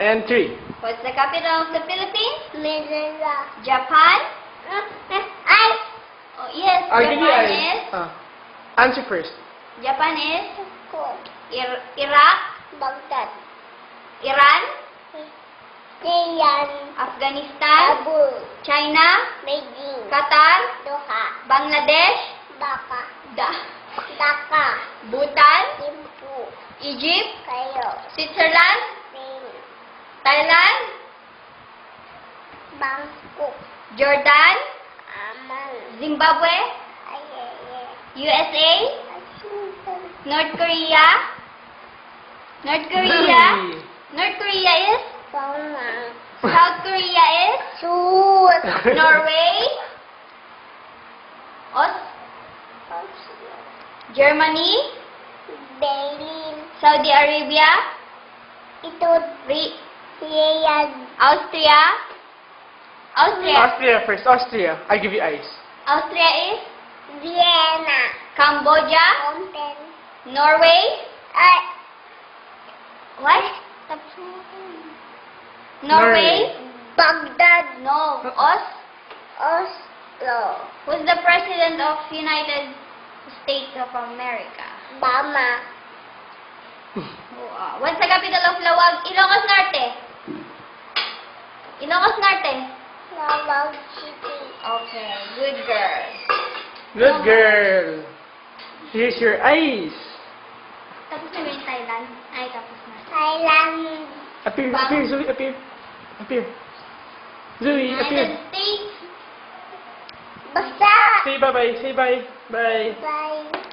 and 3. What's the capital of the Philippines? Manila. Japan? Ay! Oh, yes, I'll give you Japan a is... answer first. Japan is... Ko. Iraq? Baghdad. Iran? Siyan. Afghanistan? Kabul. China? Beijing. Qatar? Doha. Bangladesh? Baka. Dhaka? Dhaka. Bhutan? Thimphu. Egypt? Kayo. Switzerland? Spain. Thailand? Bangkok. Jordan? Aman. Zimbabwe? Ayeye. USA? Washington. North Korea? North Korea? North Korea is? Sonang. South Korea is? Sud. Norway? Germany? Berlin. Saudi Arabia? Ito. Riyadh. Austria? Austria? Austria first. Austria. I give you ice. Austria is? Vienna. Cambodia? Mountain. Norway? Ay. What? Tapos mo. Norway? Baghdad. No. Oslo. Who's the president of United States of America? Bama. What's the capital of Lawag? Ilocos Norte. Ilocos Norte. Lawag City. Okay, good girl. Good girl. Here's your ice. Tapos na ba yung Thailand? Ay, tapos na. Thailand. Appear, appear, Zoe, appear. Appear. Zoe, appear. United States. Basta. Say bye-bye. Say bye. Bye. Bye.